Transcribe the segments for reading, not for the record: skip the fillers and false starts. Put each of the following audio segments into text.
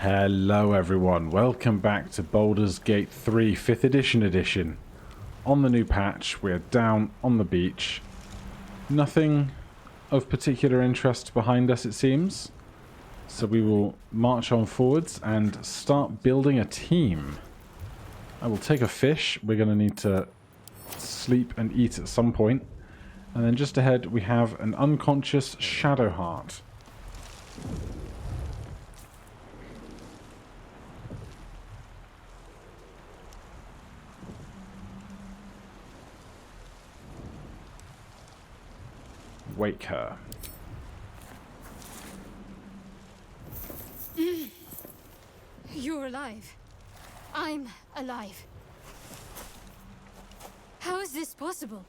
Hello everyone, welcome back to Baldur's Gate 3 5th edition. On the new patch, we're down on the beach. Nothing of particular interest behind us, it seems. So we will march on forwards and start building a team. I will take a fish. We're going to need to sleep and eat at some point. And then just ahead we have an unconscious Shadowheart. Wake her. You're alive. I'm alive. How is this possible?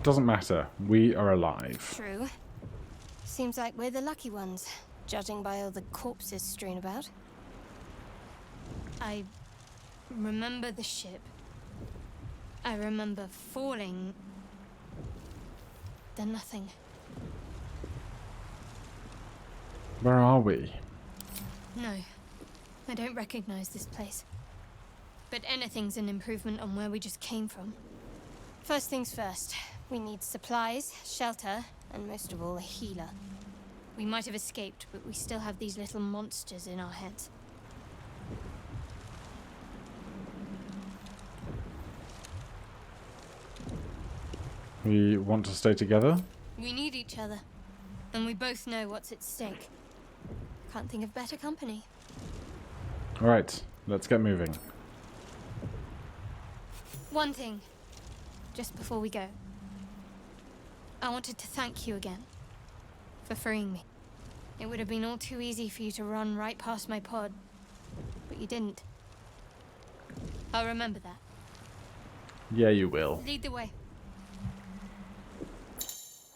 Doesn't matter. We are alive. True. Seems like we're the lucky ones, judging by all the corpses strewn about. I remember the ship. I remember falling. Then nothing. Where are we? No, I don't recognize this place. But anything's an improvement on where we just came from. First things first, we need supplies, shelter, and most of all, a healer. We might have escaped, but we still have these little monsters in our heads. We want to stay together? We need each other, and we both know what's at stake. Can't think of better company. Alright, let's get moving. One thing, just before we go. I wanted to thank you again for freeing me. It would have been all too easy for you to run right past my pod, but you didn't. I'll remember that. Yeah, you will. Lead the way.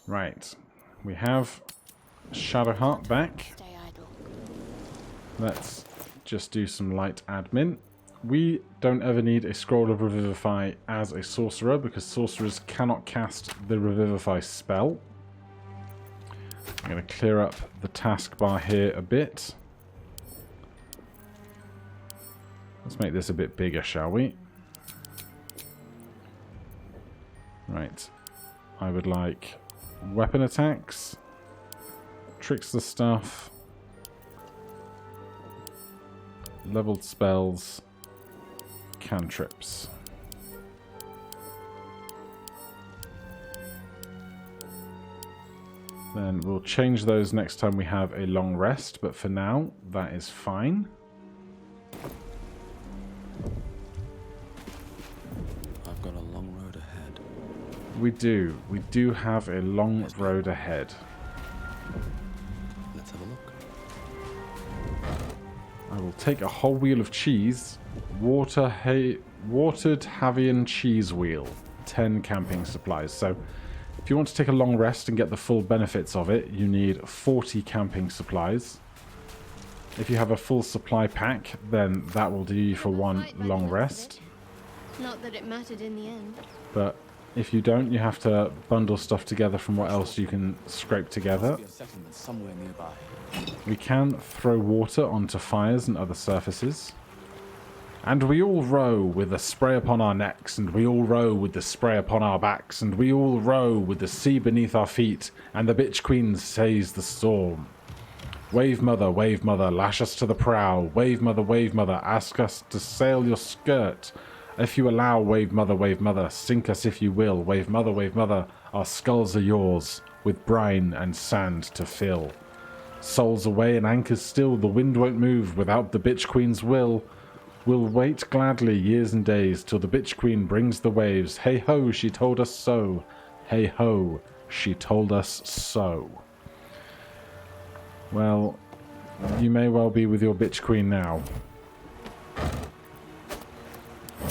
Right. We have Shadowheart back. Stay idle. Let's just do some light admin. We don't ever need a Scroll of Revivify as a sorcerer because sorcerers cannot cast the Revivify spell. I'm going to clear up the taskbar here a bit. Let's make this a bit bigger, shall we? Right. I would like weapon attacks, trickster stuff, leveled spells, cantrips. Then we'll change those next time we have a long rest, but for now, that is fine. I've got a long road ahead. We do. We do have a long road ahead. Let's have a look. I will take a whole wheel of cheese. Watered Havian cheese wheel. 10 camping supplies. So if you want to take a long rest and get the full benefits of it, you need 40 camping supplies. If you have a full supply pack, then that will do you for one long rest. Not that it mattered in the end. But if you don't, you have to bundle stuff together from what else you can scrape together. Be a settlement somewhere nearby. We can throw water onto fires and other surfaces. And we all row with the spray upon our necks, and we all row with the spray upon our backs, and we all row with the sea beneath our feet, and the bitch queen stays the storm. Wave mother, lash us to the prow. Wave mother, ask us to sail your skirt. If you allow, wave mother, sink us if you will. Wave mother, our skulls are yours, with brine and sand to fill. Souls away and anchors still, the wind won't move without the bitch queen's will. We'll wait gladly years and days till the bitch queen brings the waves. Hey ho, she told us so. Hey ho, she told us so. Well, you may well be with your bitch queen now.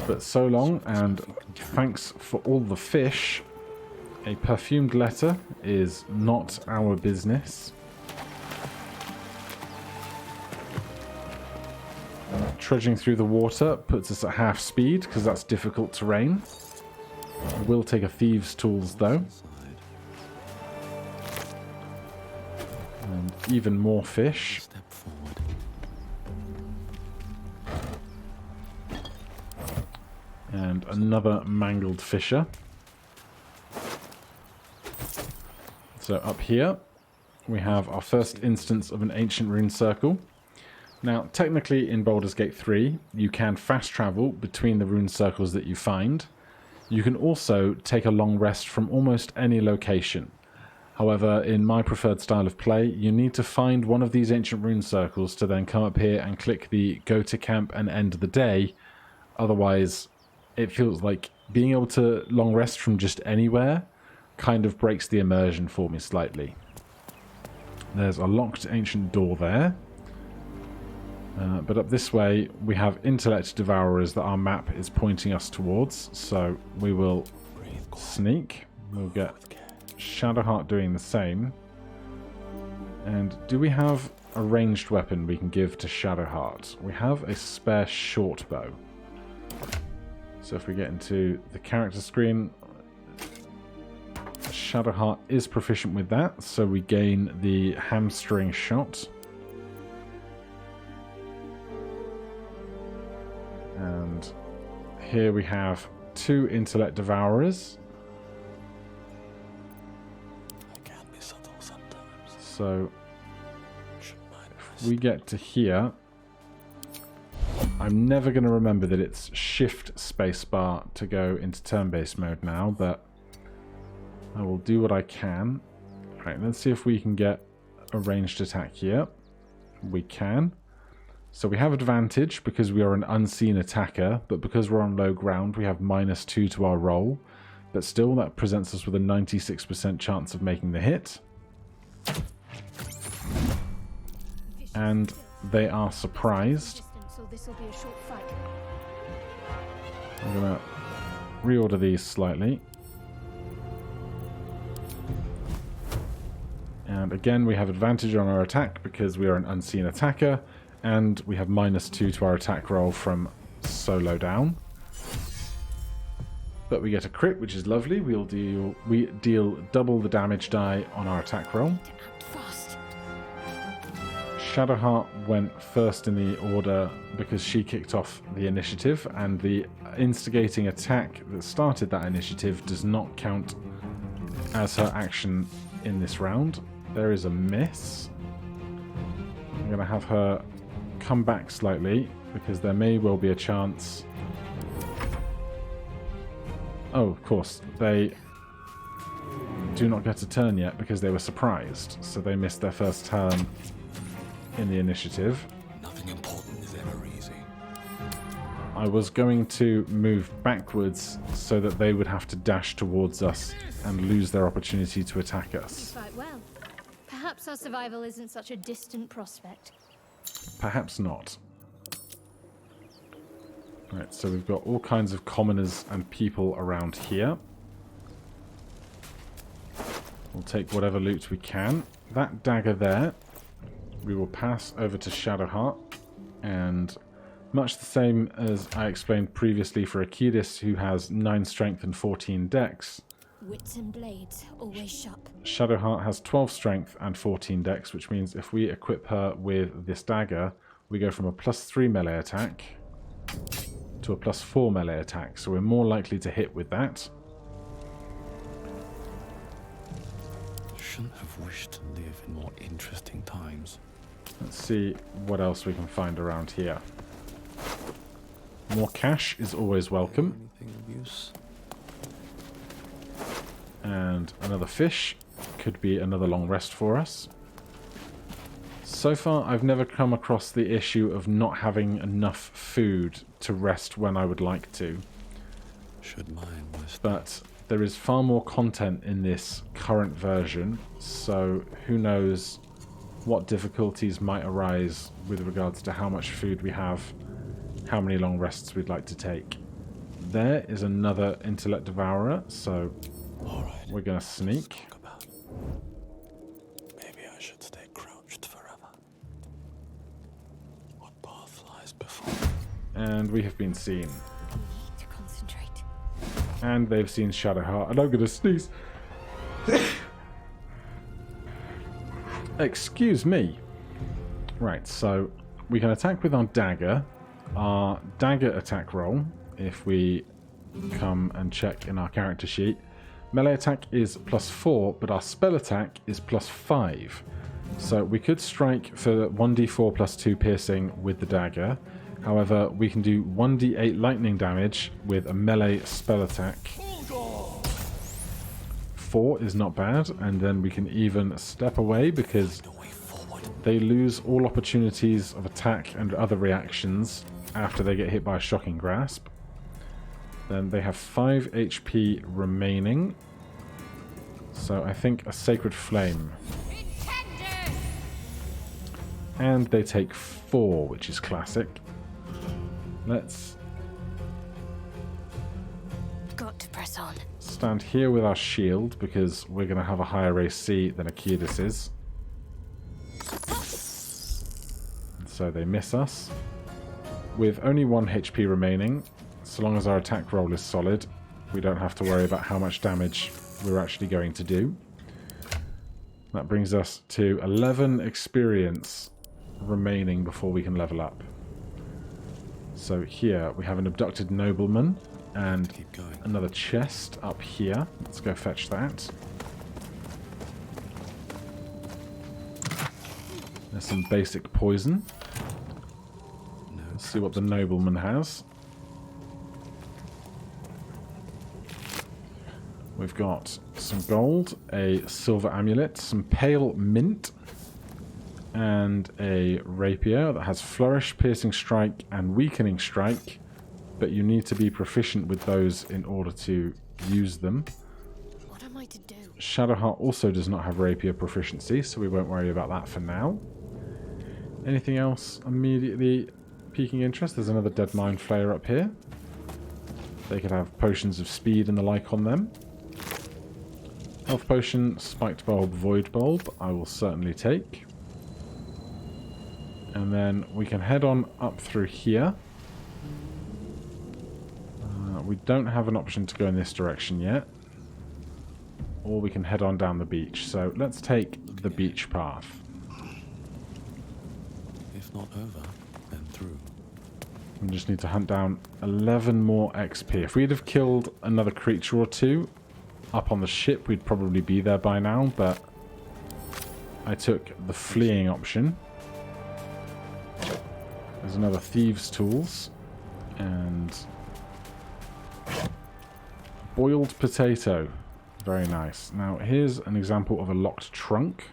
But so long, and thanks for all the fish. A perfumed letter is not our business. Trudging through the water puts us at half speed because that's difficult terrain. We'll take a thieves' tools though. And even more fish. Step forward. And another mangled fisher. So up here, we have our first instance of an ancient rune circle. Now, technically in Baldur's Gate 3, you can fast travel between the rune circles that you find. You can also take a long rest from almost any location. However, in my preferred style of play, you need to find one of these ancient rune circles to then come up here and click the go to camp and end the day. Otherwise, it feels like being able to long rest from just anywhere kind of breaks the immersion for me slightly. There's a locked ancient door there. But up this way, we have intellect devourers that our map is pointing us towards. So we will sneak. We'll get Shadowheart doing the same. And do we have a ranged weapon we can give to Shadowheart? We have a spare short bow. So if we get into the character screen, Shadowheart is proficient with that. So we gain the hamstring shot. And here we have 2 intellect devourers. I can be subtle sometimes. So if we get to here, I'm never going to remember that it's shift spacebar to go into turn-based mode now, but I will do what I can. Right, let's see if we can get a ranged attack here. We can. So we have advantage because we are an unseen attacker, but because we're on low ground, we have -2 to our roll. But still, that presents us with a 96% chance of making the hit. And they are surprised. I'm going to reorder these slightly. And again, we have advantage on our attack because we are an unseen attacker. And we have -2 to our attack roll from solo down. But we get a crit, which is lovely. We deal double the damage die on our attack roll. Shadowheart went first in the order because she kicked off the initiative, and the instigating attack that started that initiative does not count as her action in this round. There is a miss. I'm going to have her come back slightly because there may well be a chance. Oh, of course, they do not get a turn yet because they were surprised, so they missed their first turn in the initiative. Nothing important is ever easy. I was going to move backwards so that they would have to dash towards us and lose their opportunity to attack us. You fight well. Perhaps our survival isn't such a distant prospect. Perhaps not. Right, so we've got all kinds of commoners and people around here. We'll take whatever loot we can. That dagger there, we will pass over to Shadowheart. And much the same as I explained previously for Akidis, who has 9 strength and 14 dex. Wits and blades, always sharp. Shadowheart has 12 strength and 14 dex, which means if we equip her with this dagger, we go from a +3 melee attack to a +4 melee attack, so we're more likely to hit with that. Shouldn't have wished to live in more interesting times. Let's see what else we can find around here. More cash is always welcome. Anything of use? And another fish. Could be another long rest for us. So far, I've never come across the issue of not having enough food to rest when I would like to. Should mine was. But there is far more content in this current version, so who knows what difficulties might arise with regards to how much food we have, how many long rests we'd like to take. There is another intellect devourer, so we're going to sneak. Maybe I should stay crouched forever. What path lies before? And we have been seen. We need to concentrate. And they've seen Shadowheart, and I'm going to sneeze. Excuse me. Right, so we can attack with our dagger. Our dagger attack roll, if we come and check in our character sheet, melee attack is +4, but our spell attack is +5. So we could strike for 1d4 +2 piercing with the dagger. However, we can do 1d8 lightning damage with a melee spell attack. 4 is not bad, and then we can even step away because they lose all opportunities of attack and other reactions after they get hit by a shocking grasp. Then they have 5 HP remaining. So I think a Sacred Flame. And they take 4, which is classic. Let's Got to press on. stand here with our shield because we're going to have a higher AC than Arcadis is. And so they miss us. With only 1 HP remaining, so long as our attack roll is solid, we don't have to worry about how much damage we're actually going to do. That brings us to 11 experience remaining before we can level up. So here we have an abducted nobleman and another chest up here. Let's go fetch that. There's some basic poison. Let's see what the nobleman has. We've got some gold, a silver amulet, some pale mint, and a rapier that has flourish, piercing strike, and weakening strike, but you need to be proficient with those in order to use them. What am I to do? Shadowheart also does not have rapier proficiency, so we won't worry about that for now. Anything else immediately piquing interest? There's another Dead Mind Flayer up here. They could have potions of speed and the like on them. Health potion, spiked bulb, void bulb, I will certainly take. And then we can head on up through here. We don't have an option to go in this direction yet. Or we can head on down the beach. So let's take the beach path. If not over, then through. We just need to hunt down 11 more XP. If we'd have killed another creature or two up on the ship, we'd probably be there by now, but I took the fleeing option. There's another Thieves' Tools, and boiled potato. Very nice. Now, here's an example of a locked trunk.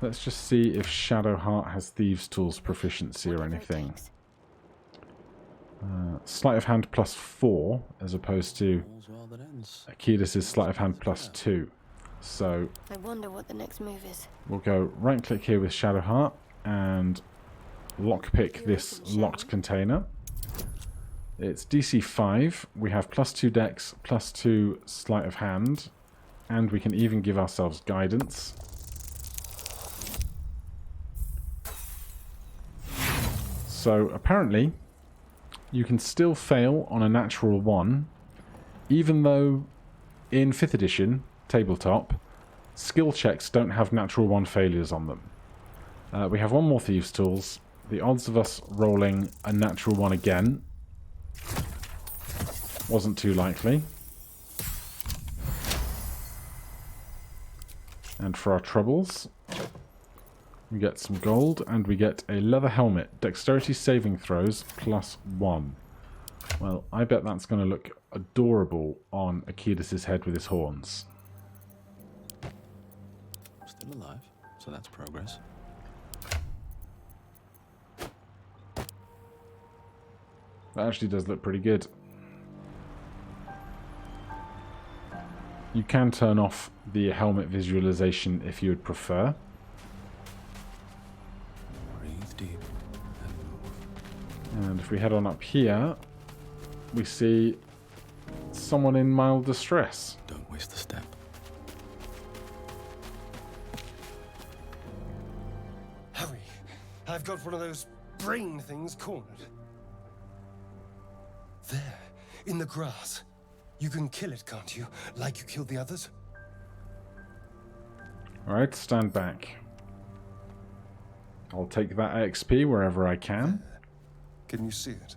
Let's just see if Shadowheart has Thieves' Tools proficiency or anything. Sleight of Hand +4, as opposed to Arcadis' Sleight of Hand +2. So I wonder what the next move is. we'll go right-click here with Shadowheart and lockpick this locked container. It's DC 5. We have +2 Dex, +2 Sleight of Hand, and we can even give ourselves Guidance. So apparently, you can still fail on a natural 1, even though in 5th edition, tabletop, skill checks don't have natural 1 failures on them. We have one more Thieves' Tools. The odds of us rolling a natural 1 again wasn't too likely. And for our troubles, we get some gold, and we get a leather helmet. Dexterity saving throws +1. Well, I bet that's going to look adorable on Arcadis' head with his horns. Still alive, so that's progress. That actually does look pretty good. You can turn off the helmet visualization if you would prefer. Breathe deep and move. And if we head on up here, we see someone in mild distress. Don't waste a step. Hurry! I've got one of those brain things cornered. There, in the grass. You can kill it, can't you? Like you killed the others? Alright, stand back. I'll take that XP wherever I can. Can you see it?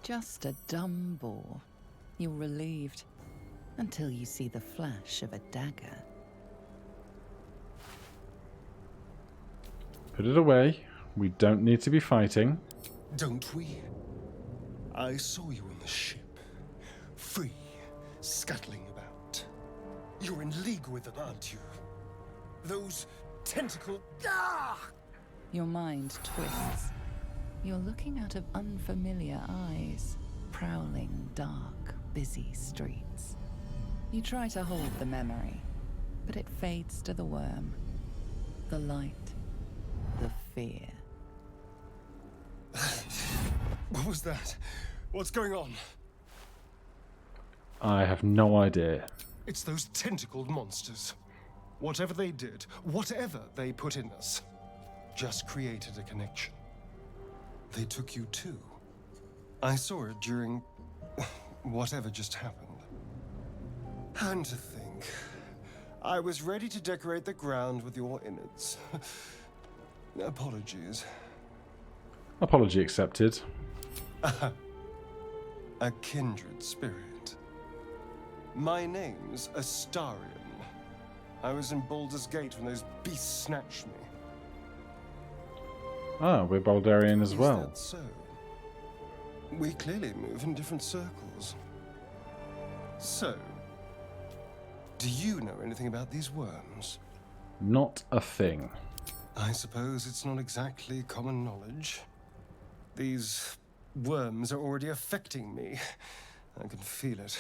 Just a dumb bore. You're relieved. Until you see the flash of a dagger. Put it away. We don't need to be fighting. Don't we? I saw you on the ship. Free, scuttling about. You're in league with them, aren't you? Those tentacle... Ah! Your mind twists. You're looking out of unfamiliar eyes, prowling dark, busy streets. You try to hold the memory, but it fades to the worm. The light. The fear. What was that? What's going on? I have no idea. It's those tentacled monsters. Whatever they did, whatever they put in us, just created a connection. They took you too. I saw it during whatever just happened. And to think, I was ready to decorate the ground with your innards. Apologies. Apology accepted. A kindred spirit. My name's Astarion. I was in Baldur's Gate when those beasts snatched me. Ah, we're Baldurian as well. Is that so? We clearly move in different circles. So, do you know anything about these worms? Not a thing. I suppose it's not exactly common knowledge. These worms are already affecting me. I can feel it.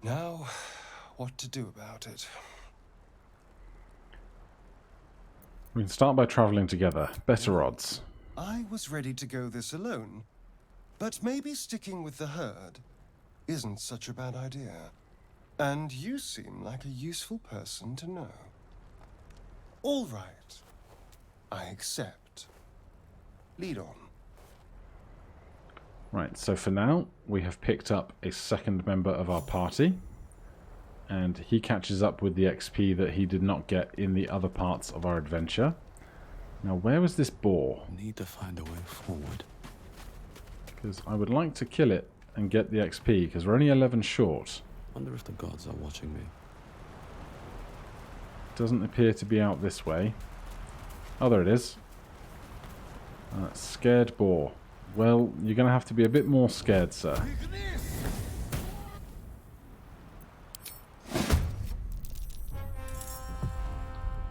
Now, what to do about it? We can start by travelling together. Better odds. I was ready to go this alone, but maybe sticking with the herd isn't such a bad idea. And you seem like a useful person to know. All right. I accept. Lead on. Right, so for now, we have picked up a second member of our party. And he catches up with the XP that he did not get in the other parts of our adventure. Now, where was this boar? Need to find a way forward. Because I would like to kill it and get the XP, because we're only 11 short. Wonder if the gods are watching me. Doesn't appear to be out this way. Oh, there it is. Scared boar. Well, you're going to have to be a bit more scared, sir.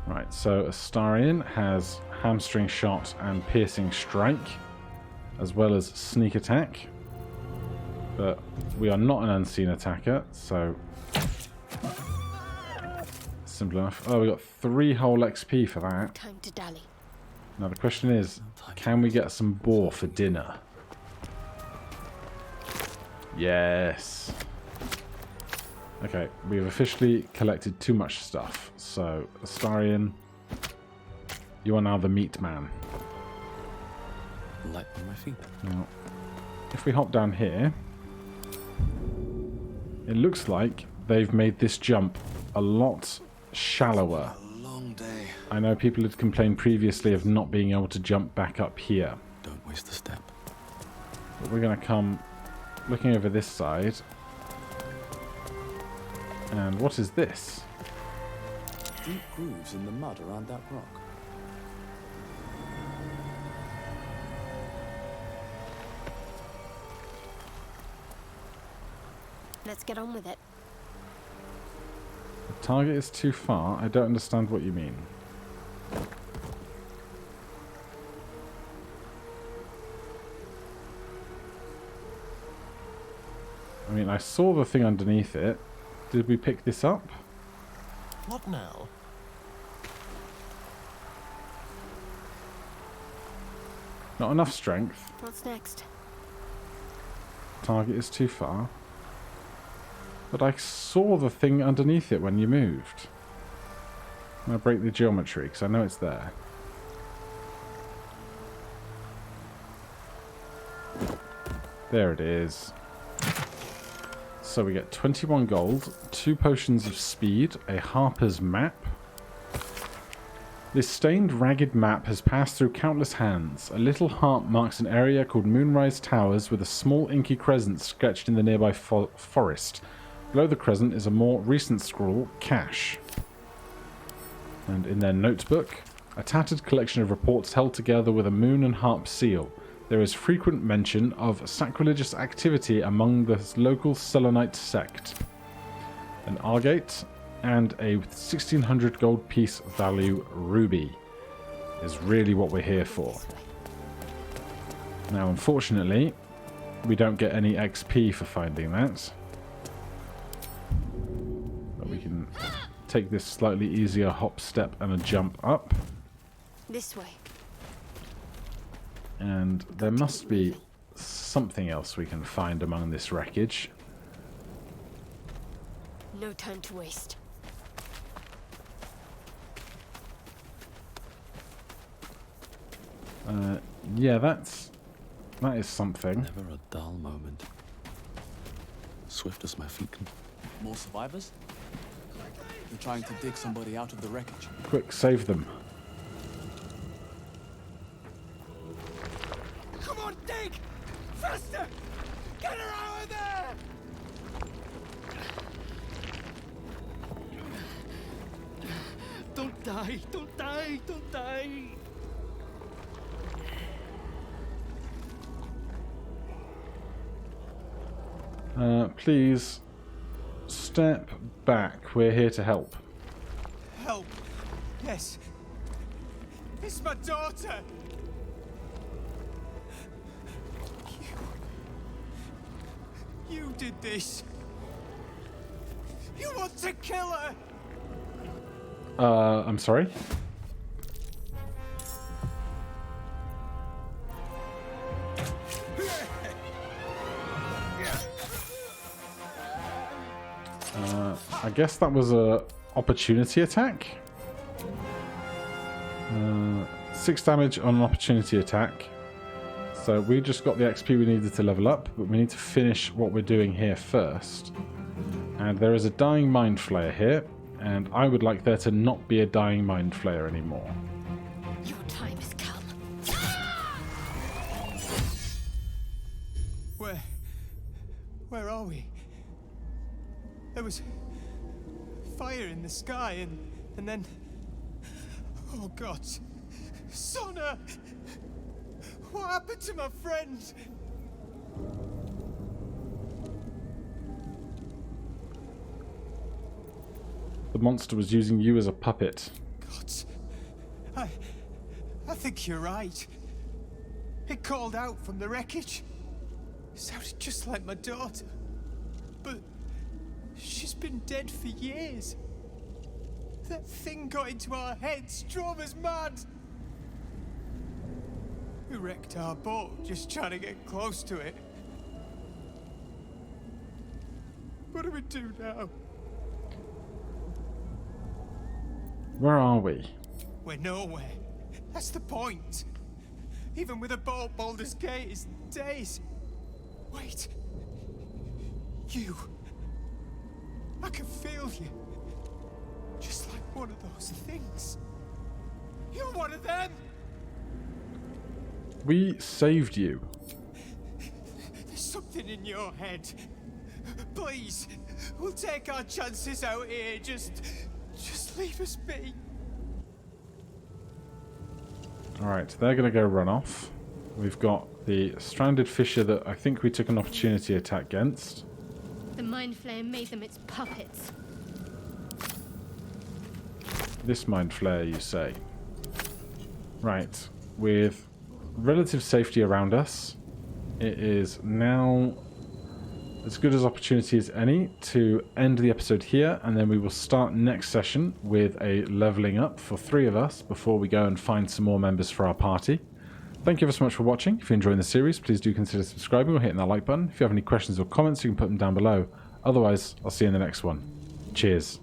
Right, so Astarion has hamstring shot and piercing strike, as well as sneak attack. But we are not an unseen attacker, so simple enough. Oh, we got 3 whole XP for that. Time to dally. Now the question is, can we get some boar for dinner? Yes. Okay, we've officially collected too much stuff. So, Astarion, you are now the meat man. Light on my feet. Now, if we hop down here, it looks like they've made this jump a lot shallower. A long day. I know people had complained previously of not being able to jump back up here. Don't waste a step. But we're going to come looking over this side. And what is this? Deep grooves in the mud around that rock. Let's get on with it. The target is too far. I don't understand what you mean. I mean, I saw the thing underneath it. Did we pick this up? What now? Not enough strength. What's next? Target is too far. But I saw the thing underneath it when you moved. I'm going to break the geometry because I know it's there. There it is. So we get 21 gold, 2 potions of speed, a Harper's map. This stained, ragged map has passed through countless hands. A little heart marks an area called Moonrise Towers with a small inky crescent sketched in the nearby forest. Below the crescent is a more recent scroll, Cash. And in their notebook, a tattered collection of reports held together with a moon and harp seal. There is frequent mention of sacrilegious activity among the local Selenite sect. An Argate and a 1600 gold piece value ruby is really what we're here for. Now, unfortunately, we don't get any XP for finding that. But we can take this slightly easier hop, step, and a jump up. This way. And there must be something else we can find among this wreckage. No time to waste. Yeah, that is something. Never a dull moment. Swift as my feet can. More survivors? They're trying to dig somebody out of the wreckage. Quick, save them. Come on, dig! Faster! Get her out of there! Don't die! Don't die! Don't die! Please step back. We're here to help. Help! Yes. It's my daughter! You did this! You want to kill her! I'm sorry? I guess that was a opportunity attack. 6 damage on an opportunity attack. So we just got the XP we needed to level up, but we need to finish what we're doing here first. And there is a dying mind flayer here, and I would like there to not be a dying mind flayer anymore. Your time has come. Where are we? There was fire in the sky and then... Oh God. Sona! What happened to my friend? The monster was using you as a puppet. God. I think you're right. It called out from the wreckage. It sounded just like my daughter. But she's been dead for years. That thing got into our heads, drove us mad. We wrecked our boat just trying to get close to it. What do we do now? Where are we? We're nowhere. That's the point. Even with a boat, Baldur's Gate is days. Wait. You. I can feel you. Just like one of those things. You're one of them! We saved you. There's something in your head. Please, we'll take our chances out here. Just leave us be. Alright, they're going to go run off. We've got the stranded fisher that I think we took an opportunity attack against. The mind flayer made them its puppets. This mind flayer, you say? Right. With relative safety around us, it is now as good as opportunity as any to end the episode here, and then we will start next session with a leveling up for 3 of us before we go and find some more members for our party. Thank you ever so much for watching. If you're enjoying the series, please do consider subscribing or hitting that like button. If you have any questions or comments, you can put them down below. Otherwise, I'll see you in the next one. Cheers.